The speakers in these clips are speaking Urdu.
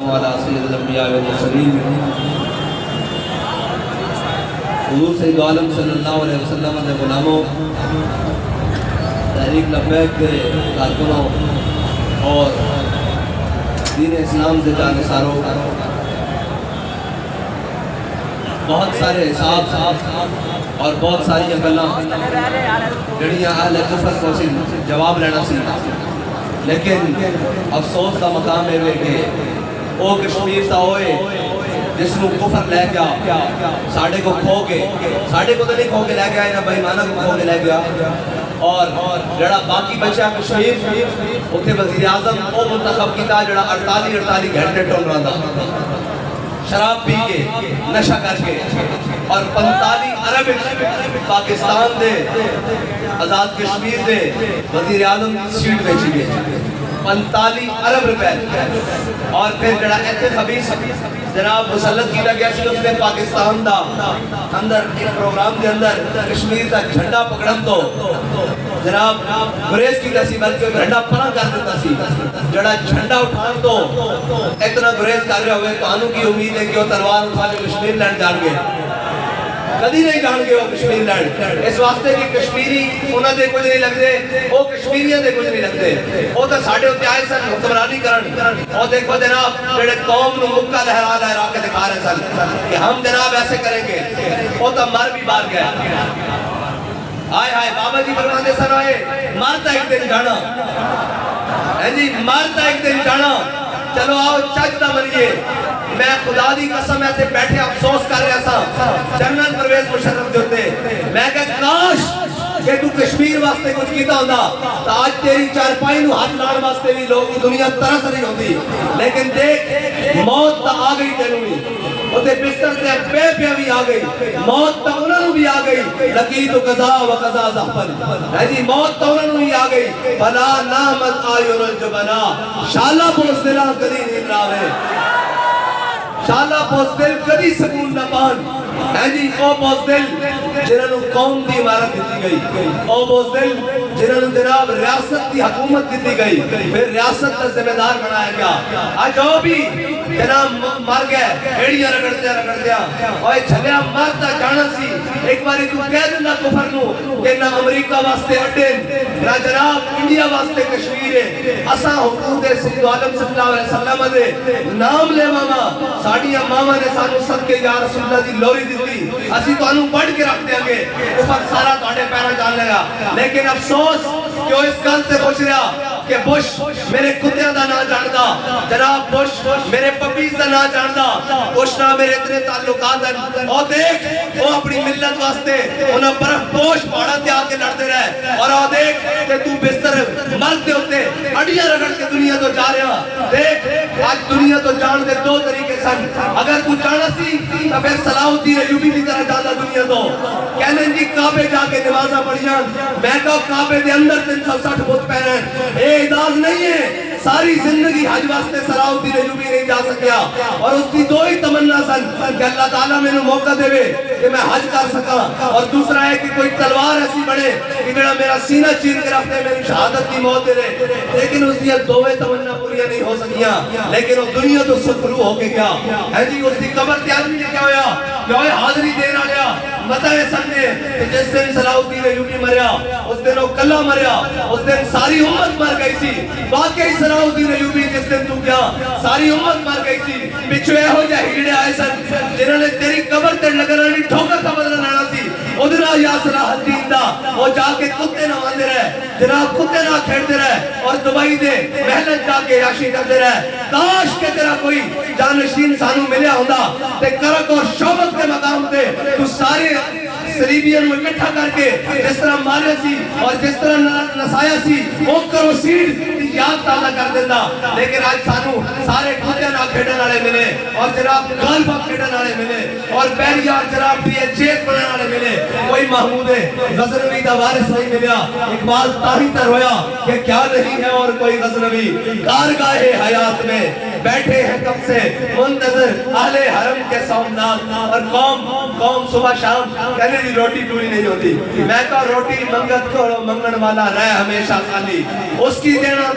حضور سید عالم صلی اللہ علیہ وسلم نے غلاموں، تحریک لبیک کے کارکنوں اور دین اسلام سے جانثاروں، بہت سارے حساب اور بہت ساری گلاں جڑیاں اہل کفر کو جواب لینا سی، لیکن افسوس کا مقام ہے کہ وہ کشمیر تا ہوئے جس کو کفر لے گیا، ساڑھے کو کھو کے، ساڑھے کو تو نہیں کھو کے لے گیا، انہاں بہیمانہ کو کھو کے لے گیا، اور جڑا باقی بچہ کشمیر اتھے وزیر اعظم وہ منتخب کیتا جڑا 48 گھنٹے ٹون رہا تھا، شراب پی کے، نشہ کر کے، اور 45 ارب پاکستان دے آزاد کشمیر دے وزیر اعظم سیٹ بیچی گئے 45 ارب روپے، اور پھر جڑا ایتھے خبیث جناب مسلط کیتا گیا سی اس نے پاکستان دا اندر ایک پروگرام دے اندر کشمیر دا جھنڈا پکڑن تو جناب گریز کیتا سی، بلکہ جھنڈا پرا کر دیتا سی، جڑا جھنڈا اٹھان تو اتنا گریز کر رہے ہوئے تو آنو کی امید ہے کہ وہ تلوار اٹھا کے کشمیر لینڈ جان گے، کدی نہیں جان گے وہ کشمیر لینڈ، اس واسطے کہ کشمیری انہاں دے کچھ نہیں لگ دے، وہ کشمیریاں دے کچھ نہیں لگ دے، وہ تو ساڑھے ہوتے آئے سن حکمرانی کرن، اور دیکھو جناب جڑے قوم نو مکہ لہرا کے دکھا رہے سن کہ ہم جناب ایسے کریں گے، وہ تو مر بھی بار گیا، آئے آئے بابا جی فرماندے سن آئے مارتا ایک دن جانا، جی مارتا ایک دن جانا، چلو آؤ چجدہ مریے، میں خدا دی قسم ایسے بیٹھے افسوس کر رہا تھا جنرل پرویز مشرف جوتے، میں کہا کاش کہ تو کشمیر واسطے کچھ کیتا ہوندہ تو آج تیری چارپائی نو ہاتھ لان واسطے بھی لوگ دنیا طرح نہیں ہوتی، لیکن دیکھ موت تا آ گئی تینوی، ہوتے بستر سے بے بھی آ گئی، موت تا انہوں بھی آ گئی، لقیت قضا و قضا زحفن، جی موت تا انہوں بھی آ گئی، فلا نامت آئیون الجبنا، شالا پوس دلہ کدی نہیں راوے، شالا پوس دل کدی سکون نہ پان، جی او پوس دل جنہوں قوم دی عمارت دیتی گئی، او پوس دل جنہوں جناب ریاست دی حکومت دیتی گئی، پھر ریاست کا ذمہ دار بنایا گیا، آج جو بھی جناب مر گئے، ہیڑیاں رگڑ دیا، اور جھلیا مرتا جانا سی، ایک باری تو کہہ دینا کفر نو کہ نہ امریکہ واسطے اٹھیں، نہ جناب انڈیا واسطے کشمیر ہے، اساں حکومت سید عالم صلی اللہ علیہ وسلم دے نام لے ماما، ساڑیاں ماما نے سانو صدقے یا رسول اللہ دی لوری دیتی، اسی تو انہوں بڑھ کے رکھ دیں گے، کفر سارا توڑے پیرا جان لگا، لیکن افسوس کہ وہ اس گل سے خوش رہا کہ بش میرے کتیاں دا نہ جاندہ، جناب بش میرے پپیز دا نہ جاندہ، بش نہ میرے اتنے تعلقات ہیں، اور دیکھ وہ اپنی ملت واسطے انہاں برف پوش پاڑا تے آکے لڑتے رہے، اور دیکھ کہ تو بستر مرتے ہوتے اڑیاں رگڑ کے دنیا تو جا رہا، دیکھ آج دنیا تو جان دے دو طریقے سن، اگر تو جانا سی تو پھر صلاح الدین ایوبی کی طرح جانا دنیا تو کہنے جی کعبے جا کے نمازہ پڑھیاں، میں کہا کعبے دے اندر 360 بت پہنیں، اے اعزاز نہیں ہے، ساری زندگی حج واسطے صلاح الدین ایوبی نہیں جا سکیا، اور اس کی دو ہی تمنا سن کہ اللہ تعالیٰ میں نے موقع دے کہ میں حج کر سکا، اور دوسرا ہے کہ کوئی تلوار ایسی بڑھے کہ میرا سینہ چیر کے رکھتے میری شہادت کی موت دے رہے، لیکن اس کی دوے تمنا پوریاں نہیں ہو سکیاں، لیکن وہ دنیا تو سکرو ہو کے گیا ہے جی، اس کی قبر تیار بھی کیا ہویا کہ وہ حاضری دین آ گیا، مطلع سکتے کہ جس دن صلاح الدین ایوبی مریا، اس دن وہ کلہ مریا، اس دن ساری امت مر گئی سی، واقعی صلاح الدین ایوبی جس دن تو کیا ساری امت مر گئی سی، پچھوے ہو جائے ہیڑے آئے سن جنہوں نے تیری قبر تے لگنا نہیں ٹھوکر کا بدلہ لینا سی، ادھرا یا صلاح الدین دا وہ جا کے کتے نہ آندے رہے، جناب کتے نہ کھیڑتے رہے، اور دبائی دے محلت جا کے یاشی کرتے رہے، کاش کہ تیرا کوئی جانشین سانو ملیا ہوندہ تے کرک اور شعبت کے مقام تے تو سارے سلیبین میں اکٹھا کر کے جس طرح مارے سی اور جس طرح نسایا سی وہ کرو سیڈ یاد تازہ کر دینا، لیکن آج سانو سارے کھوتے نہ کھیڑن آلے ملے، اور جناب غالبہ کھیڑن آلے ملے، اور بیریار جناب PHS بننے آلے ملے، کوئی محمود غزنوی دا وارث نہیں ملیا، اقبال تاہی تر ہویا کہ کیا نہیں ہے اور کوئی غزنوی، کارگاہ حیات میں بیٹھے ہیں کب سے منتظر اہل حرم کے سومنات، اور قوم صبح شام کہنے دی روٹی پوری نہیں ہوتی، میں کہا روٹی منگت کو منگن والا رہے ہمیشہ خالی، اس کی دینا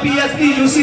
PSD UC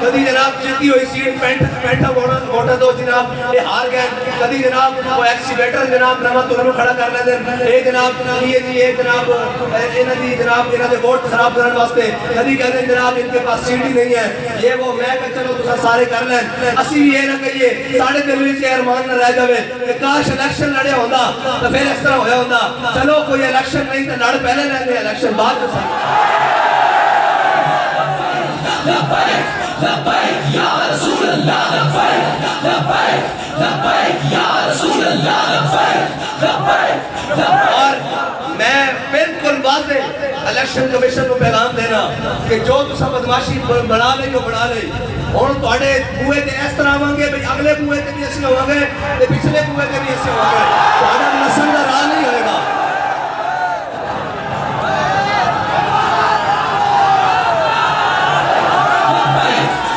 کدی جناب جیتی ہوئی سیٹ پینٹا ووٹا دو جناب یہ ہار گئے کدی جناب وہ ایکسیویٹر جناب نواں تمہیں کھڑا کر لیندے اے جناب یہ جناب انہاں دی جناب انہاں دے ووٹ خراب کرنے واسطے کدی کہتے ہیں جناب ان کے پاس سیٹ ہی نہیں ہے یہ وہ میں کہ چلو تساں سارے کر لیں اسی بھی یہ نہ کہیے ساڑھے دل وچ ارمان نہ رہ جاوے کہ کاش الیکشن لڑے ہوندا تو پھر اس طرح ہویا ہوندا چلو کوئی الیکشن نہیں تے لڑ پہلے لیندے الیکشن بعد میں لبیک لبیک یا رسول اللہ لبیک لبیک لبیک یا رسول اللہ لبیک لبیک اور میں بالکل واضح الیکشن کمیشن کو پیغام دینا کہ جو تسا بدماشی بنا لے جو بنا لے اور تواڈے بوئے تے اس طرح آواںگے بھئی اگلے بوئے تے بھی اسی ہوواں گے تے پچھلے بوئے تے بھی اسی ہوواں گے تواڈا نسل دا راہ نہیں ہوئے گا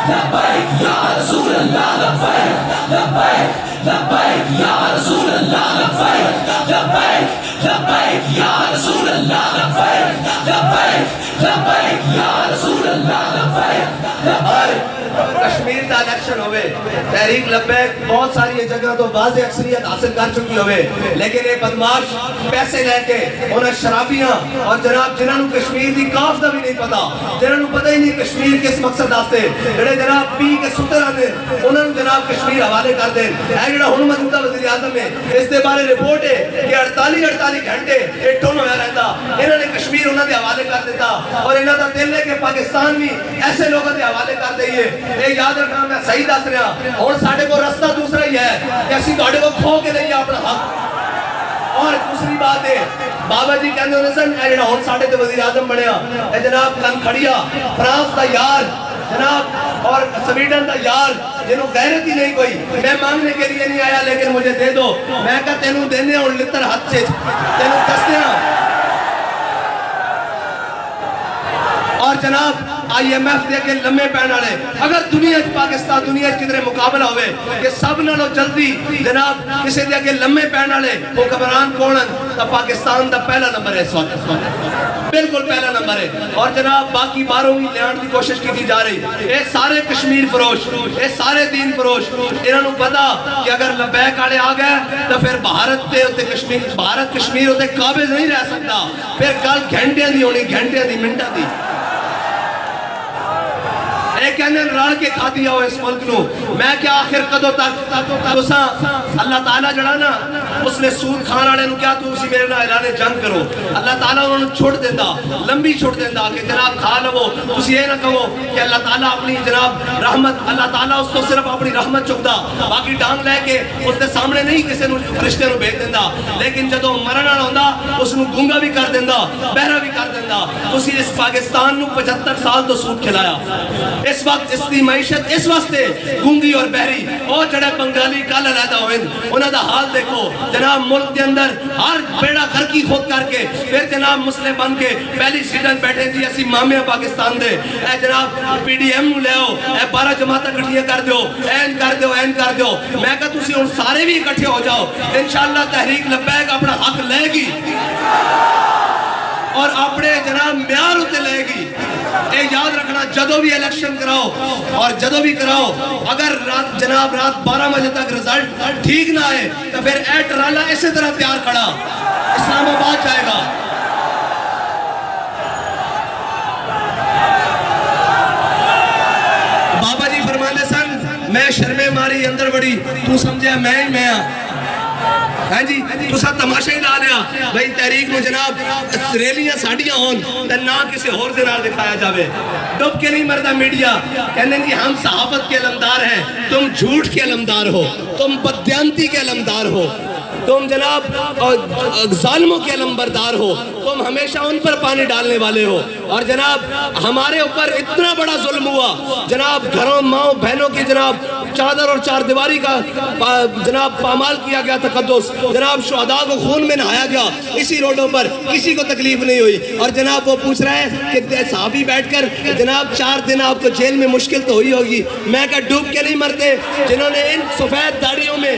لبیک یا رسول اللہ لبیک لبیک لبیک یا رسول اللہ لبیک لبیک لبیک یا رسول اللہ لبیک لبیک لبیک یا رسول اللہ لبیک اور کشمیر دا الیکشن ہوئے تحریک لبیک بہت ساری یہ جگہ تو واضح اکثریت حاصل کر چکی ہوئے لیکن یہ بدماش پیسے لے کے انہیں شرابیاں اور جناب جنہوں کشمیر دی کاف دا بھی نہیں پتا جنہوں پتہ ہی نہیں کشمیر کس مقصد آستے جنہیں جناب پی کے ستے رہنے انہوں جناب کشمیر حوالے کر دیں ہے جنہا ہنو موجودہ وزیر اعظم ہے اس دے بارے رپورٹ ہے کہ 48 گھنٹے ایک ٹون ہویا رہتا انہوں نے کشمیر انہوں نے حوالے کر دیتا اور انہوں نے دل ہے کہ پاکستان بھی ایسے لوگوں نے حوالے کر دئیے اے یاد رکھنا میں صحیح دس رہا اور ساڑھے کو رستہ دوسرا ہی ہے کہ اسی گاڑے کو کھو کے نہیں اپنا حق اور دوسری بات ہے بابا جی کہنے ہونے سن اے جنہا ہون ساڑھے تے وزیر اعظم بنیا اے جناب کن کھڑیا فرانس دا یار جناب اور سویڈن دا یار جنہوں غیرت ہی نہیں کوئی میں مانگنے کے لیے نہیں آیا لیکن مجھے دے دو میں کہا تینوں دینے اور لتر ہاتھ سے تینوں کستے ہیں اور جناب آئی ایم ایف دے کے لمحے پہن آلے اگر دنیا پاکستان دنیا کدھرے مقابلہ ہوئے کہ سب نالو جلدی جناب کسی دے کے لمحے پہن آلے وہ کبران کونن تا پاکستان دا پہلا نمبر ہے اس وقت بالکل پہلا نمبر ہے اور جناب باقی باروں بھی لیان کی کوشش کی جا رہی اے سارے کشمیر فروش اے سارے دین فروش انہوں نے پتا کہ اگر لبیک آلے آ گئے تو پھر بھارت تے ہوتے کشمیر بھارت کشمیر ہوتے قابض نہیں رہ سکتا پھر کل گھنٹیاں دی ہونی گھنٹیاں دی منٹاں دی اے کہنے رال کے کھا دیا ہو اس ملک نو میں کیا آخر قدو تک اللہ تعالیٰ جڑانا اس نے سود کھان آنے نو کیا تو اسی میرے نہ اعلان جنگ کرو اللہ تعالیٰ انہوں نے چھوڑ دیندہ لمبی چھوڑ دیندہ کہ جناب کھا لو تسی یہ نہ کہو کہ اللہ تعالیٰ اپنی جناب رحمت اللہ تعالیٰ اس تو صرف اپنی رحمت چکدہ باقی ڈانگ لے کے اس نے سامنے نہیں کسی نو فرشتے نو بھیج دیندہ لیکن جدو مرنا نہ ہوندہ اس نو گونگا بھی کر دیندہ بہرہ بھی کر دیندہ تسی اس پاکستان نو 75 سال تو سود کھلایا اس وقت اس دی معیشت اس واسطے گونگی اور بہری اور جڑے بنگالی کال علیحدہ ہوئے انہوں دا حال دیکھو جناب ملک کے اندر ہر بیڑا گھر کی خود کر کے پھر جناب مسلم بن کے پہلی سیڈن بیٹھے جی اسی مامیاں پاکستان دے اے جناب پی ڈی ایم لے ہو اے 12 جماعتہ کٹھیے کر دیو این کر دیو این کر دیو میں کہا تسی ان سارے بھی اکٹھے ہو جاؤ انشاءاللہ تحریک لبیک اپنا حق لے گی اور اپنے جناب میار ہوتے لے گی اے یاد رکھنا جدو بھی الیکشن کراؤ اور جدو بھی کراؤ اگر جناب رات 12 بجے تک رزلٹ ٹھیک نہ آئے تو پھر اے ٹرالا اسی طرح تیار کھڑا اسلام آباد جائے گا بابا جی فرمانے سن میں شرمے ماری اندر بڑی تو سمجھے میں ہی میں ہاں جی تو سا تماشا ہی نہ لیا بھئی تحریک میں جناب ریلیاں ساڑیاں ہون تو نہ کسی اور دنال دکھایا جاوے ڈب کے نہیں مردہ میڈیا کہنے جی ہم صحافت کے علمدار ہیں تم جھوٹ کے علمدار ہو تم بدیانتی کے علمدار ہو تم جناب ظالموں کے علمبردار ہو تم ہمیشہ ان پر پانی ڈالنے والے ہو اور جناب ہمارے اوپر اتنا بڑا ظلم ہوا جناب گھروں ماؤں بہنوں کی جناب چادر اور چار دیواری کا جناب پامال کیا گیا تقدس جناب شہداء کو خون میں نہایا گیا اسی روڈوں پر کسی کو تکلیف نہیں ہوئی اور جناب وہ پوچھ رہے ہیں کہ صحابی بیٹھ کر جناب 4 دن آپ کو جیل میں مشکل تو ہوئی ہوگی میں کہا ڈوب کے نہیں مرتے جنہوں نے ان سفید داڑیوں میں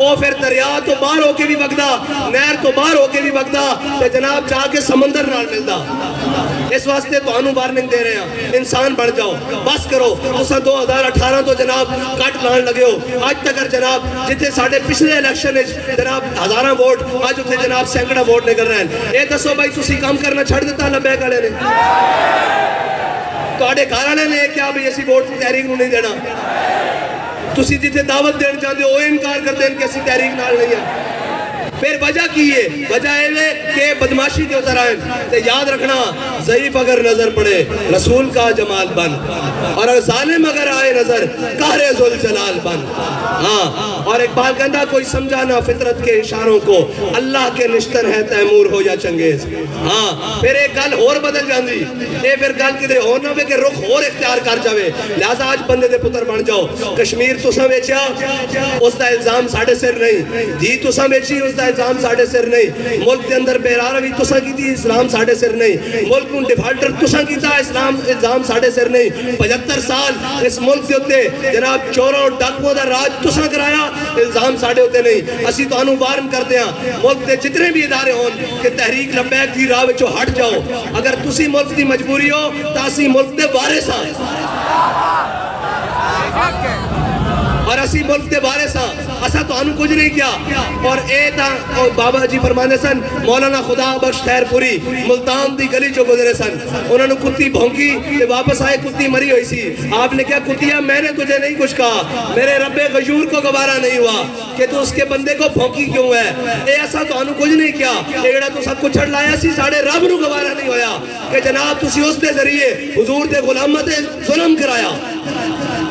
وہ پھر دریا تو باہر ہو کے بھی وگدا, نہر تو باہر ہو کے بھی وگدا تے جناب جا کے سمندر نال ملدا. اس واسطے تانوں وارننگ دے رہے ہیں, انسان بن جاؤ, بس کرو. تساں 2018 تو جناب کٹ لان لگے ہو, اج تک جناب جتھے ساڈے پچھلے الیکشن جناب ہزاراں ووٹ, اج اتنے جناب سینکڑا ووٹ نکل رہے ہیں. یہ دسو بھائی تسی کام کرنا چھڑ دیتا لبیک والے نے؟ تواڈے گھر والے نے کیا بھی اسی ووٹ تحریک نو نہیں دینا؟ تسی جتھے دعوت دین چاہتے ہو انکار کرتے ہیں کہ اسی تحریک نال نہیں ہیں. پھر وجہ کی ہے؟ وجہ ہے کہ بدماشی کے اتر آئیں. تو یاد رکھنا, ضعیف اگر نظر پڑے رسول کا جمال بن, اور ظالم اگر آئے نظر قہر ذوالجلال بن. ہاں, اور ایک بات کہتا, کوئی سمجھانا فطرت کے اشاروں کو, اللہ کے نشتر ہے تیمور ہو یا چنگیز. ہاں, پھر ایک گل اور بدل جاندی, اے پھر گل کدے ہور نہ ہوے کہ رخ اور اختیار کر جاوے. لہذا آج بندے دے پتر بن جاؤ. کشمیر تساں ویچیا, اس دا الزام ساڈے سر نہیں. دھی تساں ویچی, اس دا الزام ساڑھے سر نہیں. ملک کے اندر بیراروی تساں کی تھی, اسلام ساڑھے سر نہیں. ملک کو ڈیفالٹر تساں کی تھا, اسلام الزام ساڑھے سر نہیں. 75 سال اس ملک کے ہوتے جناب چوروں اور ڈاکوؤں دا راج تساں کرایا, الزام ساڑھے ہوتے نہیں. اسی تو انو وارن کرتے ہیں ملک کے جتنے بھی ادارے ہون کہ تحریک لبیک دی راہ وچوں ہٹ جاؤ. اگر تسی ملک دی مجبوری ہو تو اسی ملک دے وارث ہاں, اور اسی ملک دے وارث ہاں. اسا تو انو کچھ نہیں کیا. اور اے تا بابا جی فرمانے سن, مولانا خدا بخش خیر پوری ملتان دی گلی جو گزرے سن, انہوں نے کتی بھونکی تے واپس آئے, کتی مری ہوئی سی. آپ نے کیا کتیا, میں نے تجھے نہیں کچھ کہا, میرے رب غیور کو گوارا نہیں ہوا کہ تو اس کے بندے کو بھونکی کیوں ہے. اے ایسا تو انو کچھ نہیں کیا, ایڑا تو سب کچھ چھڑ لایا سی, ساڑھے رب نو گوارا نہیں ہویا کہ جناب تسی اس دے ذریعے حضور دے غلامت ظلم کرایا.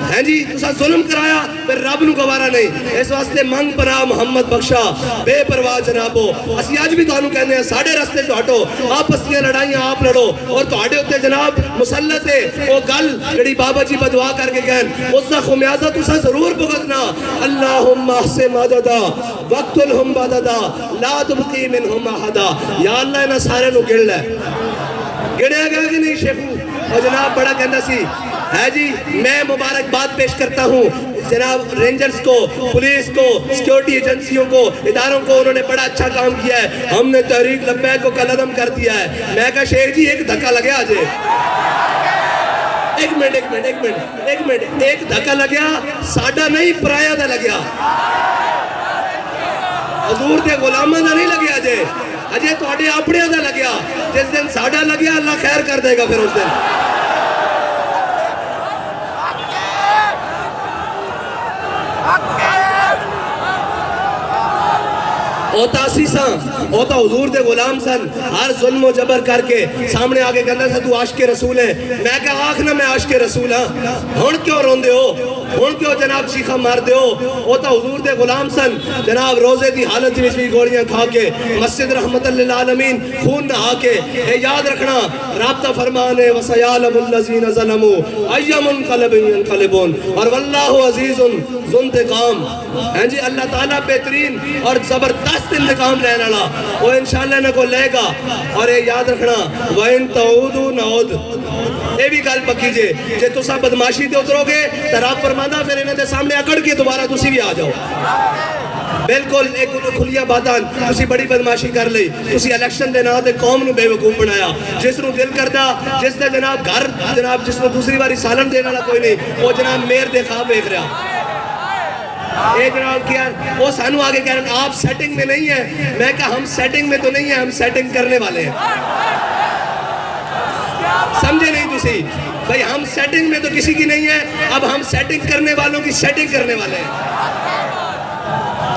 ہیں جی, تسا ظلم کرایا, پھر رب نو گوارا نہیں. اس واسطے منگ پرا محمد بخشا بے پرواہ جنابو. اسی آج بھی تانوں کہنے ہیں ساڑھے رستے تو ہٹو, آپس دیاں لڑائیاں آپ لڑو, اور تو ہٹے ہوتے جناب مسلط ہے وہ گل جڑی بابا جی بدعا کر کے کہن, اس دا خمیازہ تسا ضرور بھگتنا. اللہم احسن عددا وقتلہم بددا لا تبقی منہم احدا. یا اللہ انہاں سارے نو گڑ لے. گڑیا گیا کہ نہیں شیخو؟ اور جناب بڑا کہندہ سی ہے جی, میں مبارکباد پیش کرتا ہوں جناب رینجرز کو, پولیس کو, سیکیورٹی ایجنسیوں کو, اداروں کو, انہوں نے بڑا اچھا کام کیا ہے. ہم نے تحریک لبیک کو قلعدم کر دیا ہے. میں کہا شیخ جی ایک دھکا لگیا آجے, ایک منٹ, ایک دھکا لگیا, ساڑھا نہیں پرایا دا لگیا, حضور دے غلامہ دا نہیں لگیا آجے, اجے تو آڑے اپنے دا لگیا. جس دن ساڑھا لگیا اللہ خیر کر دے گا پھر اس دن. اوتا سیساں, اوتا حضور دے غلام سن, ہر ظلم و جبر کر کے سامنے آگے کہنا تھا تو عاشق رسول ہے. میں کہا آخ نہ میں عاشق رسول ہاں, ہون کیوں رون دے ہو, ہون کیوں جناب چیخہ مار دے ہو. اوتا حضور دے غلام سن, جناب روزے دی حالت میں بھی گوڑیاں کھا کے, مسجد رحمت للعالمین خون نہا کے. اے یاد رکھنا رابطہ فرمانے وَسَيَعْلَمُ الَّذِينَ ظَلَمُوا أَيَّ مُنْقَلَبٍ يَنْقَلِبُونَ, اور واللہ عزیز ذو انتقام. ہیں جی, اللہ تعالیٰ بہترین اور زبردست انتقام لینا لا, وہ انشاءاللہ نہ کو لے گا. اور یہ یاد رکھنا وَإِن تَعُودُوا نَعُودُ, یہ بھی گل پکی جے, جے تو سا بدماشی دے اترو گے تو رب فرمانا پھر انہیں دے سامنے اکڑ کے دوبارہ تسی بھی آ جاؤ. بالکل ایک کھلیا باتاں, تسی بڑی بدماشی کر لئی, تسی الیکشن دے نا تے قوم نو بے وقوف بنایا. جس نو دل کردہ, جس دے جناب گھر جناب جس نو دوسری باری سالن دینا لا کوئی نہیں, وہ جناب میر دے خواب دیکھ رہا. ایک جناب کیا وہ سانو آگے کہہ رہے ہیں آپ سیٹنگ میں نہیں ہیں. میں کہا ہم سیٹنگ میں تو نہیں ہیں, ہم سیٹنگ کرنے والے ہیں. سمجھے نہیں تسی بھئی, ہم سیٹنگ میں تو کسی کی نہیں ہے, اب ہم سیٹنگ کرنے والوں کی سیٹنگ کرنے والے ہیں,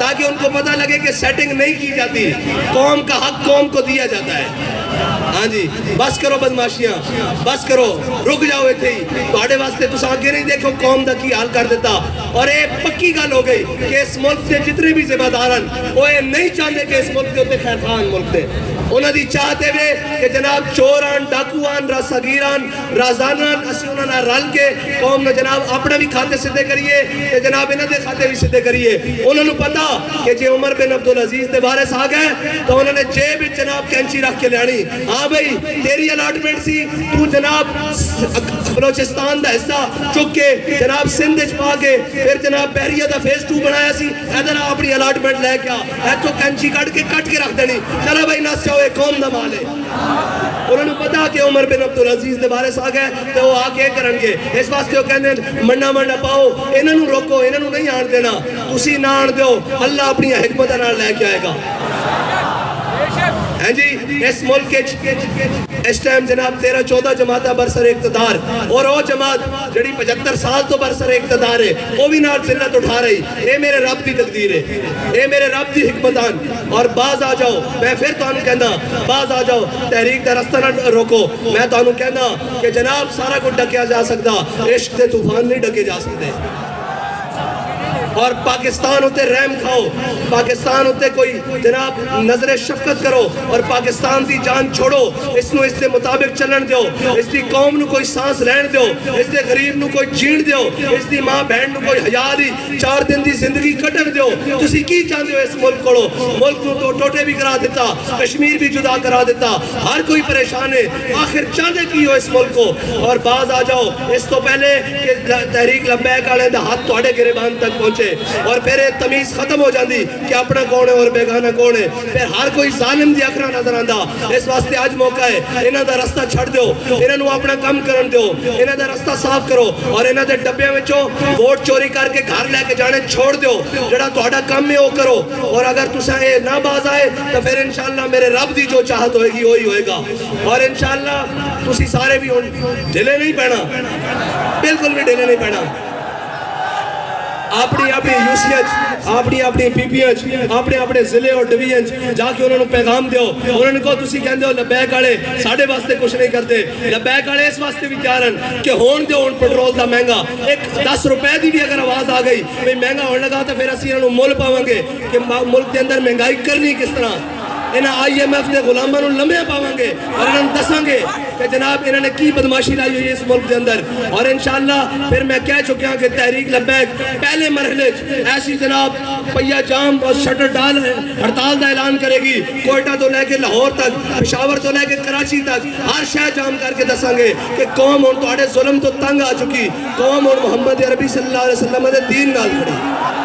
تاکہ ان کو پتہ لگے کہ سیٹنگ نہیں کی جاتی, قوم کا حق قوم کو دیا جاتا ہے. ہاں جی, بس کرو بدماشیاں, بس کرو, رک جاؤ تھے ہی. تواڈے واسطے تسا آگے نہیں دیکھو قوم دا کی حال کر دیتا. اور یہ پکی گل ہو گئی کہ اس ملک سے جتنے بھی ذمہ دار ہیں وہ نہیں چاہتے کہ اس ملک کے ہوتے خیر خان ملک دے. انہاں دی چاہتے ہوئے کہ جناب چوران ڈاکوان راسگیران رازانان اسی انہاں نہ رل کے قوم نے جناب اپنا بھی کھاتے سدھے کریے کہ جناب انہاں دے کھاتے بھی سدھے کریے. انہوں نے پتا کہ جی عمر بن عبدالعزیز دے وارث آ گئے تو انہوں نے جیب جناب کینچی رکھ کے لانی. ہاں بھائی تیری الاٹمنٹ سی تو جناب بلوچستان دا حصہ چک کے جناب سندھ پا کے پھر جناب بحریہ دا فیس 2 بنایا سی ادھر اپنی الاٹمنٹ لے کے ایتھو کینچی کٹ کے رکھ دینی. چلو بھائی نس جاؤ ایک قوم دا مال ہے. انہوں نے پتا کہ عمر بن عبدالعزیز دے وارث آ گئے تو وہ آ کے کرن گے. اس واسطے وہ کہندے منڈا منڈا پاؤ انہاں نوں روکو انہاں نوں نہیں آن دینا تسی نہ آن دیو اللہ اپنی حکمت نال لے کے آئے گا. ہیں جی اس ملک اس ٹائم جناب 13-14 جماعتہ برسر اقتدار اور وہ جماعت جڑی 75 سال تو برسر اقتدار ہے وہ بھی نال ذلت اٹھا رہی. اے میرے رب دی تقدیر ہے اے میرے رب دی حکمتان. اور باز آ جاؤ میں پھر تانوں کہنا باز آ جاؤ تحریک دا رستہ نہ روکو. میں تانوں کہنا کہ جناب سارا کچھ ڈکیا جا سکتا عشق دے طوفان نہیں ڈکے جا سکتے. اور پاکستان ہوتے رحم کھاؤ پاکستان ہوتے کوئی جناب نظر شفقت کرو اور پاکستان دی جان چھوڑو. اس نو اس دے مطابق چلن دیو اس دی قوم نو کوئی سانس رہن دیو اس دے غریب نو کوئی جین دیو اس دی ماں بہن نو کوئی حیا دی 4 دن دی زندگی کٹن دیو. تسی کی چاہتے ہو اس ملک کو ملک نو تو ٹوٹے بھی کرا دیتا کشمیر بھی جدا کرا دیتا ہر کوئی پریشان ہے. آخر چاہتے کی ہو اس ملک کو. اور باز آ جاؤ اس تو پہلے کہ تحریک لبیک والے دا ہاتھ تواڈے گریبان تک پہنچے اور پھر تمیز ختم ہو جاندی کہ اپنا کون ہے اور بیگانہ کون ہے. پھر ہر کوئی ظالم دی اکھراں نظر آندا. اس واسطے آج موقع ہے انہاں دا رستہ چھڑ دیو انہاں نو اپنا کم کرن دیو انہاں دا رستہ صاف کرو اور انہاں دے ڈبیاں وچوں ووٹ چوری کر کے گھر لے کے جانے چھوڑ دیو. جڑا تہاڈا کم ہے وہ کرو. اور اگر تساں اے نہ باز آئے تو پھر انشاءاللہ میرے رب دی جو چاہت ہوئے گی وہی ہوئے گا. اور انشاءاللہ تسی سارے بھی ڈھلے نہیں پینا بالکل بھی ڈھلے نہیں پینا. اپنی یوسیت اپنی پی پی ایچ اپنے ضلع اور ڈویژن جا کے انہوں نے پیغام دیو. انہوں نے کہو تسی کہندے ہو لبیک والے ساڈے واسطے کچھ نہیں کرتے. لبیک والے اس واسطے بھی تیار ہیں کہ ہون دیو ہن پیٹرول دا مہنگا ایک 10 روپے دی بھی اگر آواز آ گئی بھئی مہنگا ہونے لگا تو پھر اسی انہوں مول پاواں گے کہ ملک کے اندر مہنگائی کرنی کس طرح. انہاں آئی ایم ایف دے غلاماں نوں لمبے پاواں گے اور انہاں دساں گے کہ جناب انہوں نے کی بدماشی لائی ہوئی اس ملک کے اندر. اور انشاءاللہ پھر میں کہہ چکیا کہ تحریک لبیک پہلے مرحلے ایسی جناب پہیا جام اور شٹر ڈال ہڑتال دا اعلان کرے گی. کوئٹہ تو لے کے لاہور تک پشاور تو لے کے کراچی تک ہر شہر جام کر کے دساں گے کہ قوم ہن تواڈے ظلم تو تنگ آ چکی. قوم ہن محمد عربی صلی اللہ علیہ وسلم دے دین نال کھڑی.